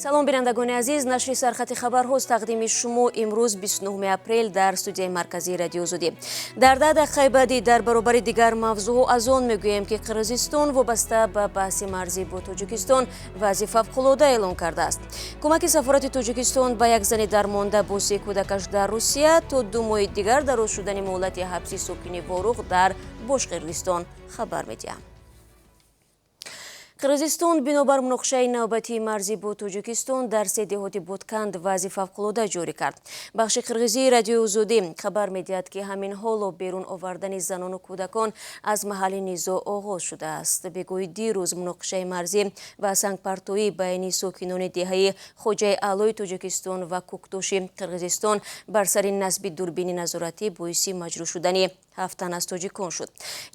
салом бинандагони азиз, нашри сархати хабарҳост тақдими шумо имрӯз 29 апрел дар студияи марказии радио Зудӣ. Дар 10 дақиқаи баъди дар баробари дигар мавзӯъ аз он мегӯем ки Қирғизистон вобаста ба баҳси марзӣ бо Тоҷикистон вазъи фавқулода эълон кардааст. Кӯмаки сафорати Тоҷикистон ба як зани дармонда боси кӯдакаш дар Русия то 2 моҳи дигар дароз шудани муҳлати ҳабси сокини Воруғ дар Бош-Қирғизистон хабар медиҳам. Қирғизистон бинобар муноқишаи навбатии марзӣ бо Тоҷикистон дар се деҳоти Ботканд вазъи фавқулода ҷорӣ кард. Бахши қирғизии радиои Зудӣ хабар медиҳад ки ҳамин ҳоло берун овардани занону кӯдакон аз маҳалли низоъ оғоз шудааст. Бегӯи дирӯз муноқишаи марзӣ ва сангпартоӣ байни сокинони деҳаи Хоҷаи Аълои Тоҷикистон ва Куктоши Қирғизистон бар сари насби дурбини назоратӣ боиси маҷрӯҳ шудани 7 тан аз тоҷикон шуд.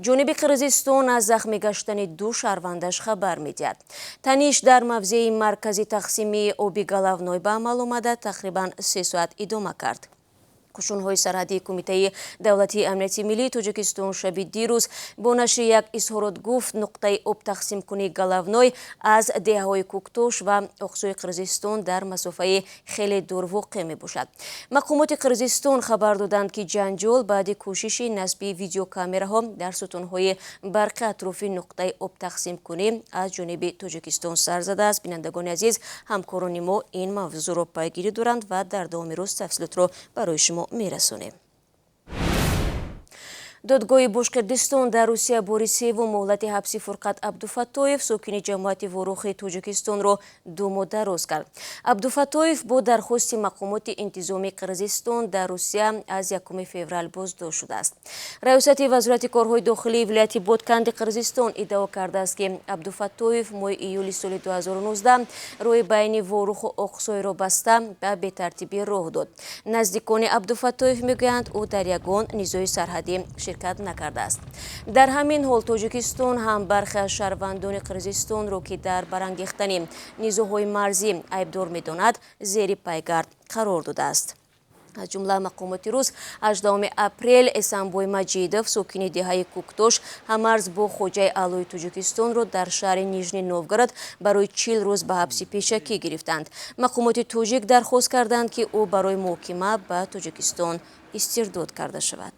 ҷониби Қирғизистон аз захмӣ гаштани 2 шаҳрвандаш хабар медиҳад. Таниш дар мавзеи маркази тақсими оби Галавной ба амал омада тақрибан 3 соат идома кард. кушунҳои сарҳадии Кумитаи Давлатии амнияти миллии Тоҷикистон шаби дирӯз бо нашри як изҳорот гуфт нуқтаи обтақсимкунии Галавной аз деҳаҳои Куктош ва Оқсуи Қирғизистон дар масофаи хеле дур воқеъ мебошад. Мақомоти Қирғизистон хабар доданд ки ҷанҷол баъди кӯшиши насби видеокамераҳо дар сутунҳои барқи атрофи нуқтаи обтақсимкунӣ аз ҷониби Тоҷикистон сар задааст. Бинандагони азиз, ҳамкорони мо ин мавзӯъро пайгирӣ доранд ва дар давоми рӯз тафсилотро барои шумо мерасонем. додгоҳи Бош-Қирғизистон дар Русия бори севум муҳлати ҳабси Фурқат Абдуфаттоев сокини ҷамоати Ворухи Тоҷикистонро 2 моҳ дароз кард. Абдуфаттоев бо дархости мақомоти интизомии Қирғизистон дар Русия аз 1 феврал боздошт шудааст. раёсати вазорати корҳои дохилии вилояти Ботканди Қирғизистон иддао кардааст ки Абдуфаттоев моҳи июли соли 2019 роҳи байни Воруху Оқсойро баста ба бетартибӣ роҳ дод. наздикони Абдуфаттоев мегӯянд ӯ дар ягон низои сарҳадӣ ширкат накардааст. дар ҳамин ҳол Тоҷикистон ҳам бархе аз шаҳрвандони Қирғизистонро ки дар барангехтани низоъҳои марзӣ айбдор медонад зери пайгард қарор додааст. аз ҷумла мақомоти рус 18 апрел Эсанбой Маҷидов сокини деҳаи Куктош ҳамарз бо Хоҷаи Аълои Тоҷикистонро дар шаҳри Нижний Новгород барои 40 рӯз ба ҳабси пешакӣ гирифтанд. мақомоти тоҷик дархост карданд ки ӯ барои муҳокима ба Тоҷикистон истирдод карда шавад.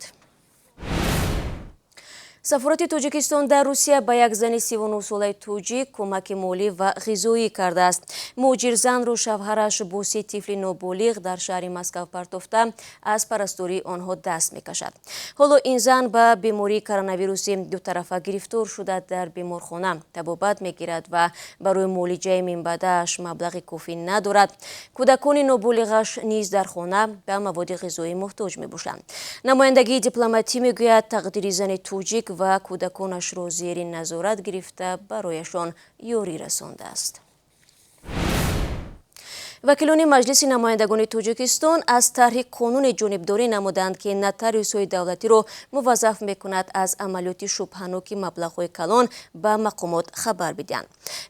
сафорати Тоҷикистон дар Русия ба як зани 39-солаи тоҷик кӯмаки молӣ ва ғизоӣ кардааст. муҳоҷирзанро шавҳараш бо 3 тифли ноболиғ дар шаҳри Москав партофта аз парастории онҳо даст мекашад. ҳоло ин зан ба бемории коронавируси дутарафа гирифтор шуда дар беморхона табобат мегирад ва барои муолиҷаи минбаъдааш маблағи кофӣ надорад. кӯдакони ноболиғаш низ дар хона ба маводи ғизоӣ муҳтоҷ мебошанд. намояндагии дипломатӣ мегӯяд тақдири зани тоҷик ва кӯдаконашро зери назорат гирифта барояшон ёрӣ расондааст. вакилони маҷлиси намояндагони Тоҷикистон аз тарҳи қонуни ҷонибдорӣ намуданд ки нотариусҳои давлатиро муваззаф мекунад аз амалиёти шубҳаноки маблағҳои калон ба мақомот хабар бидиҳанд.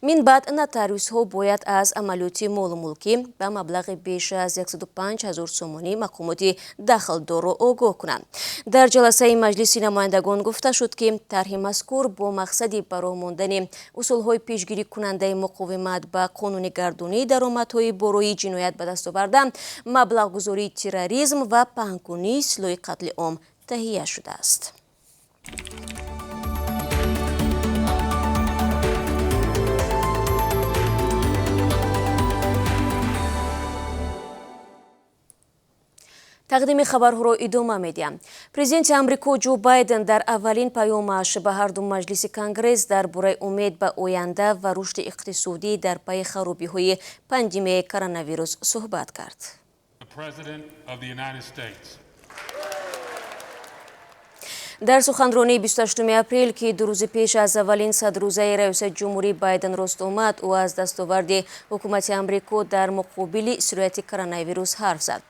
минбаъд нотариусҳо бояд аз амалиёти молумулкӣ ба маблағи беш аз 105 000 сомонӣ мақомоти дахлдорро огоҳ кунанд. дар ҷаласаи маҷлиси намояндагон гуфта шуд ки тарҳи мазкур бо мақсади баромондани усулҳои пешгирикунандаи муқовимат ба қонунигардонии даромадҳои борои ҷиноят ба даст оварда маблағгузории терроризм ва паҳнкунии силоҳи қатли ом таҳия шудааст. тақдими хабарҳоро идома медиҳам. президенти амрико ҷо байден дар аввалин паёмаш ба ҳарду маҷлиси конгресс дар бораи умед ба оянда ва рушди иқтисодӣ дар пайи харобиҳои пандемияи коронавирус суҳбат кард. дар суханронии 28 апрел ки 2 рӯзи пеш аз аввалин садрӯзаи раёсати ҷумҳурии Байден рост омад, ӯ аз дастоварди ҳукумати Амрико дар муқобили сирояти коронавирус ҳарф зад.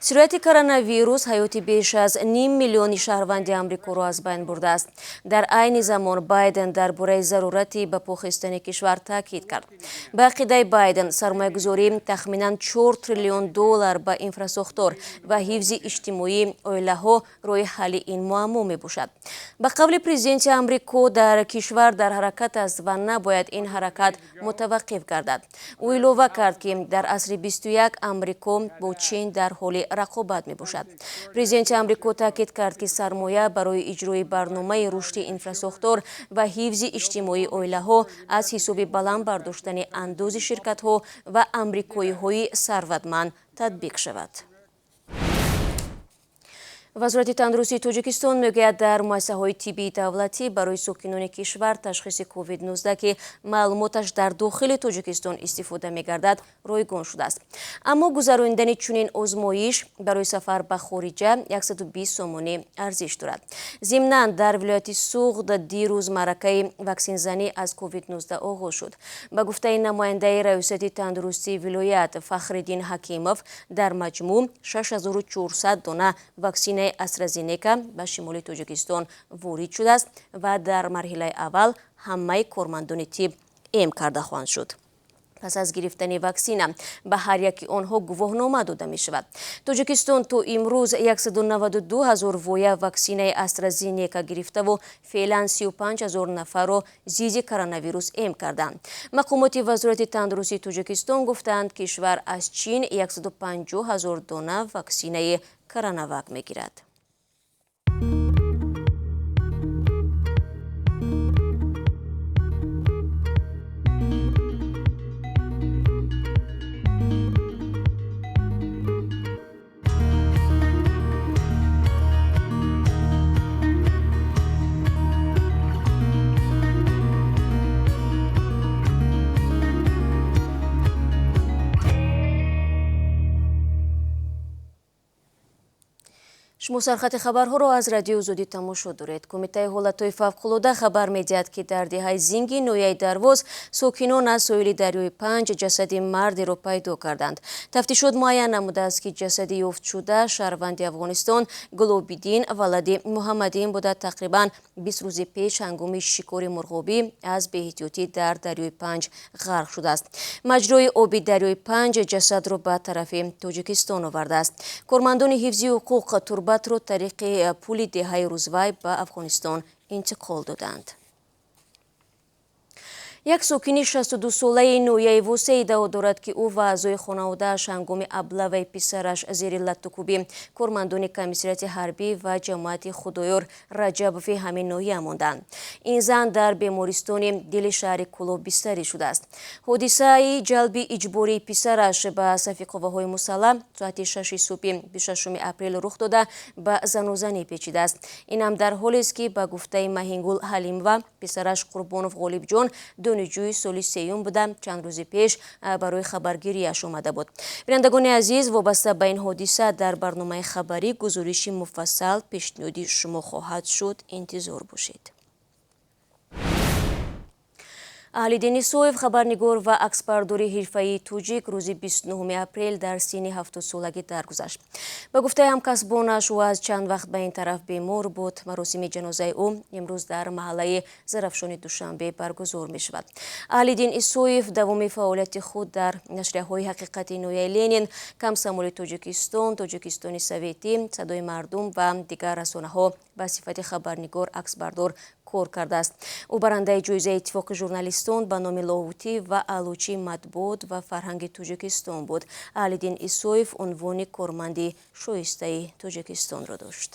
сирояти коронавирус ҳаёти беш аз 5 миллиони шаҳрванди Амрикоро аз байн бурдааст. дар айни замон Байден дар бораи зарурати ба похистани кишвар таъкид кард. ба ақидаи Байден сармоягузории тахминан $4 триллион ба инфрасохтор ва ҳифзи иҷтимоии оилаҳо роҳи ҳалли ин муаммо мебошад. бошад. ба қавли президенти амрико дар кишвар дар ҳаракат аст ва набояд ин ҳаракат мутаваққиф гардад. ӯ илова кард ки дар асри 21 амрико бо чин дар ҳоли рақобат мебошад. президенти амрико таъкид кард ки сармоя барои иҷрои барномаи рушди инфрасохтор ва ҳифзи иҷтимоии оилаҳо аз ҳисоби баланд бардоштани андози ширкатҳо ва амрикоиҳои сарватманд татбиқ шавад. вазорати тандурустии тоҷикистон мегӯяд дар муассисаҳои тиббии давлатӣ барои сокинони кишвар ташхиси COVID-19 ки маълумоташ дар дохили Тоҷикистон истифода мегардад ройгон шудааст. Аммо гузарондани чунин озмоиш барои сафар ба хориҷа 120 сомонӣ арзиш дорад. зимнан дар вилояти Суғд дирӯз маъракаи ваксинзанӣ аз COVID-19 оғоз шуд. ба гуфтаи намояндаи раёсати тандурустии вилоят Фахриддин Ҳакимов, дар маҷмӯъ 6400 дона ваксина AstraZeneca ба шимоли Тоҷикистон ворид шудааст ва дар марҳилаи аввал ҳамаи кормандони тиб эм карда хоҳанд шуд. пас аз гирифтани ваксина ба ҳар яки онҳо гувоҳнома дода мешавад. Тоҷикистон то имрӯз 192 000 воя ваксинаи AstraZeneca гирифтаву феълан 35 000 нафарро зидди коронавирус эм карданд. мақомоти вазорати тандурустии Тоҷикистон гуфтанд кишвар аз Чин 150 000 дона ваксинаи коронавак мегирад. шумо сархати хабарҳоро аз радиои Озодӣ тамошо доред. Кумитаи ҳолатҳои фавқулода хабар медиҳад, ки дар деҳаи Зинги ноҳияи Дарвоз сокинон аз соҳили дарёи Панҷ ҷасади мардеро пайдо карданд. тафтишот муайян намудааст, ки ҷасади ёфтшуда шаҳрванди Афғонистон Гулобиддин Валади Муҳаммадин буда тақрибан 20 рӯзи пеш ҳангоми шикори мурғобӣ аз беэҳтиётӣ дар дарёи Панҷ ғарқ шудааст. маҷрои оби дарёи Панҷ ҷасадро ба тарафи Тоҷикистон овардааст. кормандони ҳифзи ҳуқуқ турбатро тариқи пули деҳаи Рӯзвай ба Афғонистон интиқол доданд. як сокини 62 солаи ноҳияи Восеъ иддао дорад, ки ӯ ва аъзои хонаводааш ҳангоми аблаваи писараш зери латтукуби кормандони комиссарияти ҳарбӣ ва ҷамоати Худоёр Раҷабови ҳамин ноҳия монданд. ин зан дар бемористони дили шаҳри Кӯлоб бистарӣ шудааст. ҳодисаи ҷалби иҷбории писараш ба сафи қувваҳои мусаллаҳ соати 6 субҳи 26 апрел рух дода ба занозанӣ печидааст. инам дар ҳолест, ки ба гуфтаи Маҳингул Ҳалимова писараш Қурбонов Ғолибҷон донишҷӯи соли сеюм буда чанд рӯзи пеш барои хабаргирияш омада буд. бинандагони азиз, вобаста ба ин ҳодиса дар барномаи хабарӣ гузориши муфассал пешниҳоди шумо хоҳад шуд. интизор бошед. Аҳлиддин Исоев, хабарнигор ва аксбардори ҳирфаии тоҷик, рӯзи 29 апрел дар синни 70-солагӣ даргузашт. ба гуфтаи ҳамкасбонаш, ӯ аз чанд вақт ба ин тараф бемор буд. маросими ҷанозаи ӯ имрӯз дар маҳаллаи Зарафшони Душанбе баргузор мешавад. Аҳлиддин Исоев давоми фаъолияти худ дар нашрияҳои ҳақиқати ноҳияи Ленин, Комсомоли Тоҷикистон, Тоҷикистони Советӣ, Садои мардум ва дигар расонаҳо ба сифати хабарнигор, аксбардор кор кардааст. ӯ барандаи ҷоизаи Иттифоқи журналистон ба номи лоҳутӣ ва аълучии матбуот ва фарҳанги Тоҷикистон буд. Аҳлиддин Исоев унвони корманди шоистаи Тоҷикистонро дошт.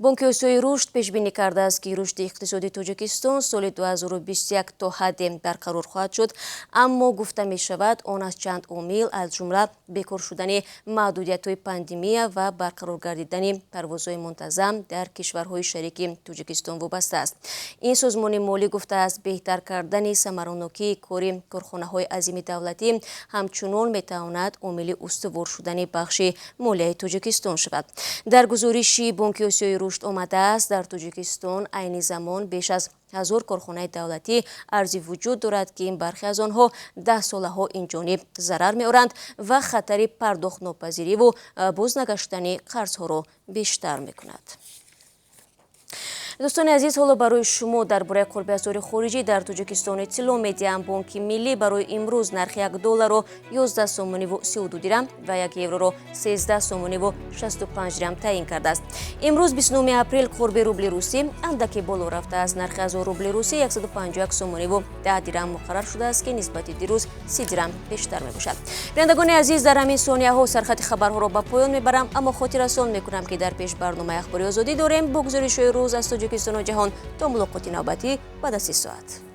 Бонки Осиёи рушд пешбинӣ кардааст, ки рушди иқтисоди Тоҷикистон соли 2021 то ҳадде барқарор хоҳад шуд, аммо гуфта мешавад, он аз чанд омил, аз ҷумла бекор шудани маҳдудиятҳои пандемия ва барқарор гардидани парвозҳои мунтазам дар кишварҳои шарики Тоҷикистон вобаста аст. ин созмони молӣ гуфтааст, беҳтар кардани самаранокии кори корхонаҳои азими давлатӣ ҳамчунон метавонад омили устувор шудани бахши молияи Тоҷикистон шавад. дар гузориши Бонки Осиёи рушд омадааст, дар Тоҷикистон айни замон беш аз 1000 корхонаи давлатӣ арзи вуҷуд дорад, ки бархе аз онҳо 10 солаҳо инҷониб зарар меоранд ва хатари пардохтнопазириву бознагаштани қарзҳоро бештар мекунад. دوستان عزیز، حالا برای شما درباره قرب اسعار خارجی در تاجیکستان اطلاع میدیم. بانک ملی برای امروز نرخ $1 رو 11 سومانی و 32 درم و 1 یورو رو 13 سومانی و 65 درم تعیین کرده است. امروز 29 اپریل قرب روبل روسی اندکی بالا رفته است. نرخ از روبل روسی 151 سومانی و 10 درم مقرر شده است که نسبت دیروز 30 درم بیشتر می باشد. بینندگان عزیز، در همین ثانیه ها سرخط خبرها را به پایان میبرم، اما خاطر رسان میکنم که در پیش برنامه اخباری آزادی داریم. بگذارش روز از تاجیکستان و جهان تا ملاقات نوبتی بعد از 30 ساعت.